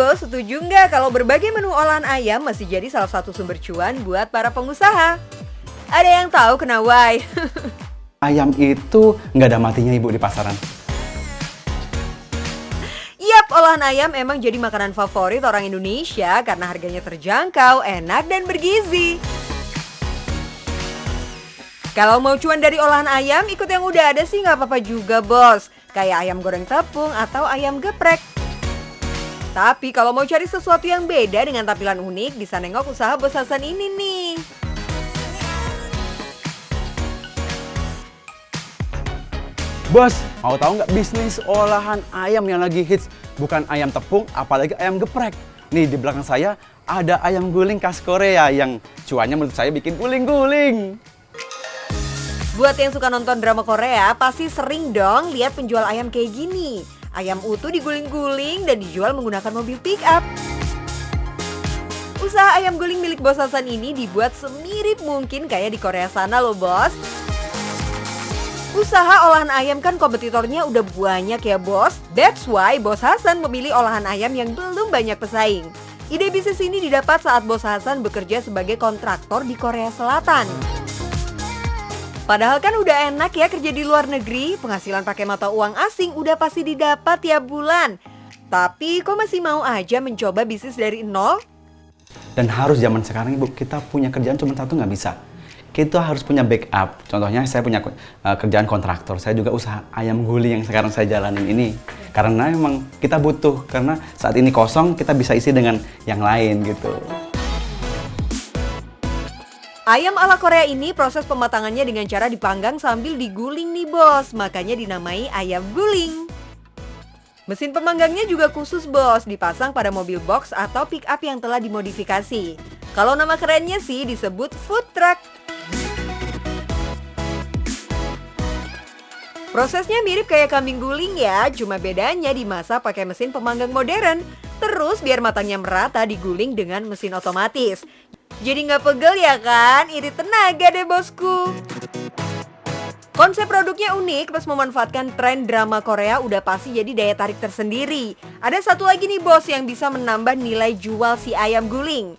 Bos, setuju nggak kalau berbagai menu olahan ayam masih jadi salah satu sumber cuan buat para pengusaha? Ada yang tahu kena why? Ayam itu nggak ada matinya Ibu di pasaran. Yap, olahan ayam emang jadi makanan favorit orang Indonesia karena harganya terjangkau, enak, dan bergizi. Kalau mau cuan dari olahan ayam, ikut yang udah ada sih nggak apa-apa juga, Bos. Kayak ayam goreng tepung atau ayam geprek. Tapi kalau mau cari sesuatu yang beda dengan tampilan unik, bisa nengok usaha Bos Hasan ini nih. Bos, mau tahu nggak bisnis olahan ayam yang lagi hits? Bukan ayam tepung, apalagi ayam geprek. Nih di belakang saya ada ayam guling khas Korea yang cuannya menurut saya bikin guling-guling. Buat yang suka nonton drama Korea, pasti sering dong lihat penjual ayam kayak gini. Ayam utuh diguling-guling dan dijual menggunakan mobil pick up. Usaha ayam guling milik Bos Hasan ini dibuat semirip mungkin kayak di Korea sana loh, Bos. Usaha olahan ayam kan kompetitornya udah banyak ya, Bos. That's why Bos Hasan memilih olahan ayam yang belum banyak pesaing. Ide bisnis ini didapat saat Bos Hasan bekerja sebagai kontraktor di Korea Selatan. Padahal kan udah enak ya kerja di luar negeri, penghasilan pakai mata uang asing udah pasti didapat tiap bulan. Tapi kok masih mau aja mencoba bisnis dari nol? Dan harus zaman sekarang Ibu, kita punya kerjaan cuma satu nggak bisa. Kita harus punya backup. Contohnya saya punya kerjaan kontraktor, saya juga usaha ayam guling yang sekarang saya jalanin ini. Karena memang kita butuh, karena saat ini kosong kita bisa isi dengan yang lain gitu. Ayam ala Korea ini proses pematangannya dengan cara dipanggang sambil diguling nih, Bos. Makanya dinamai ayam guling. Mesin pemanggangnya juga khusus, Bos, dipasang pada mobil box atau pick up yang telah dimodifikasi. Kalau nama kerennya sih disebut food truck. Prosesnya mirip kayak kambing guling ya, cuma bedanya dimasak pakai mesin pemanggang modern. Terus biar matangnya merata diguling dengan mesin otomatis. Jadi nggak pegel ya kan? Irit tenaga deh, Bosku. Konsep produknya unik, plus memanfaatkan tren drama Korea udah pasti jadi daya tarik tersendiri. Ada satu lagi nih, Bos, yang bisa menambah nilai jual si ayam guling.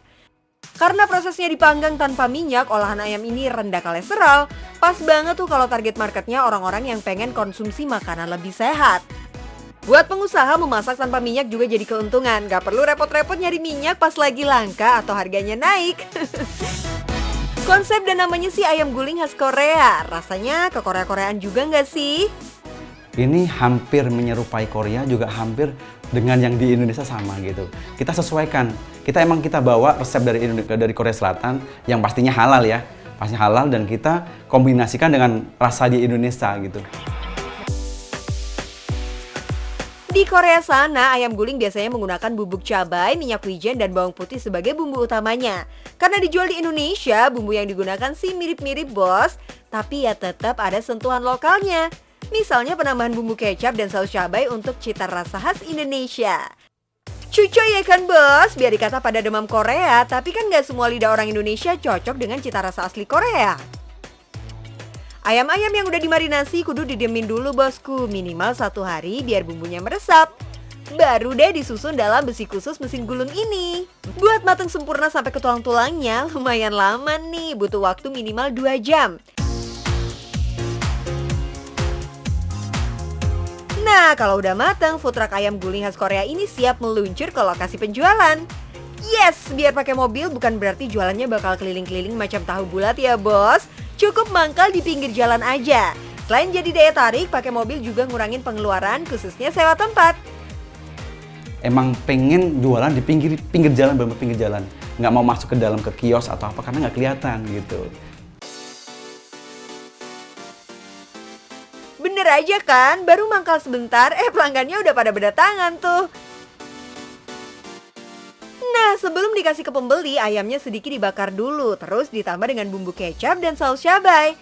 Karena prosesnya dipanggang tanpa minyak, olahan ayam ini rendah kolesterol. Pas banget tuh kalau target marketnya orang-orang yang pengen konsumsi makanan lebih sehat. Buat pengusaha, memasak tanpa minyak juga jadi keuntungan. Gak perlu repot-repot nyari minyak pas lagi langka atau harganya naik. Konsep dan namanya sih ayam guling khas Korea. Rasanya ke Korea-Koreaan juga nggak sih? Ini hampir menyerupai Korea, juga hampir dengan yang di Indonesia sama gitu. Kita sesuaikan. Kita bawa resep dari Korea Selatan yang pastinya halal ya. Pastinya halal, dan kita kombinasikan dengan rasa di Indonesia gitu. Di Korea sana, ayam guling biasanya menggunakan bubuk cabai, minyak wijen, dan bawang putih sebagai bumbu utamanya. Karena dijual di Indonesia, bumbu yang digunakan sih mirip-mirip, Bos. Tapi ya tetap ada sentuhan lokalnya. Misalnya penambahan bumbu kecap dan saus cabai untuk cita rasa khas Indonesia. Cucoy ya kan, Bos? Biar dikata pada demam Korea, tapi kan gak semua lidah orang Indonesia cocok dengan cita rasa asli Korea. Ayam-ayam yang udah dimarinasi kudu didiemin dulu, Bosku, minimal 1 hari biar bumbunya meresap. Baru deh disusun dalam besi khusus mesin gulung ini. Buat matang sempurna sampai ke tulang-tulangnya lumayan lama nih, butuh waktu minimal 2 jam. Nah, kalau udah matang, food truck ayam guling khas Korea ini siap meluncur ke lokasi penjualan. Yes, biar pakai mobil bukan berarti jualannya bakal keliling-keliling macam tahu bulat ya, Bos. Cukup mangkal di pinggir jalan aja. Selain jadi daya tarik, pakai mobil juga ngurangin pengeluaran, khususnya sewa tempat. Emang pengen jualan di pinggir jalan, bener pinggir jalan. Nggak mau masuk ke dalam ke kios atau apa karena nggak kelihatan gitu. Bener aja kan, baru mangkal sebentar, pelanggannya udah pada berdatangan tuh. Nah, sebelum dikasih ke pembeli, ayamnya sedikit dibakar dulu, terus ditambah dengan bumbu kecap dan saus cabai.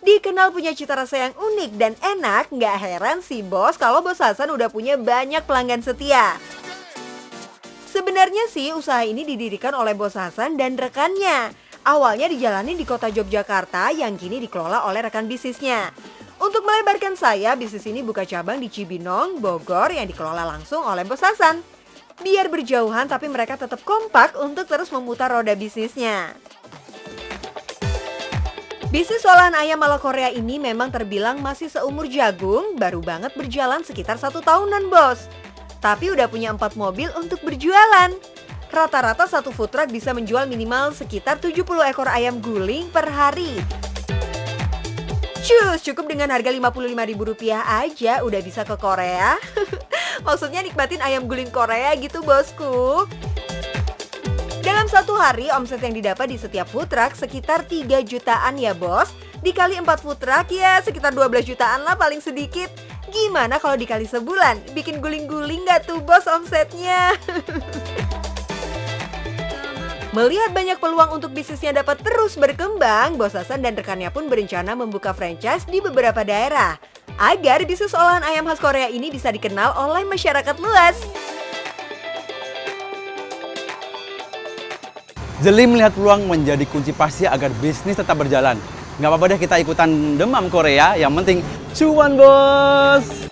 Dikenal punya cita rasa yang unik dan enak, nggak heran sih, Bos, kalau Bos Hasan udah punya banyak pelanggan setia. Sebenarnya sih, usaha ini didirikan oleh Bos Hasan dan rekannya. Awalnya dijalani di kota Yogyakarta yang kini dikelola oleh rekan bisnisnya. Untuk melebarkan sayap, bisnis ini buka cabang di Cibinong, Bogor yang dikelola langsung oleh Bos Hasan. Biar berjauhan tapi mereka tetap kompak untuk terus memutar roda bisnisnya. Bisnis olahan ayam ala Korea ini memang terbilang masih seumur jagung, baru banget berjalan sekitar 1 tahunan bos. Tapi udah punya 4 mobil untuk berjualan. Rata-rata satu food truck bisa menjual minimal sekitar 70 ekor ayam guling per hari. Cus, cukup dengan harga Rp55.000 aja udah bisa ke Korea. Maksudnya nikmatin ayam guling Korea gitu bosku. Dalam satu hari, omset yang didapat di setiap food truck sekitar 3 jutaan ya bos. Dikali 4 food truck ya sekitar 12 jutaan lah paling sedikit. Gimana kalau dikali sebulan? Bikin guling-guling gak tuh bos omsetnya? Melihat banyak peluang untuk bisnisnya dapat terus berkembang, Bos Hasan dan rekannya pun berencana membuka franchise di beberapa daerah. Agar bisnis olahan ayam khas Korea ini bisa dikenal oleh masyarakat luas. Jeli melihat peluang menjadi kunci pasti agar bisnis tetap berjalan. Nggak apa-apa deh kita ikutan demam Korea, yang penting cuan bos!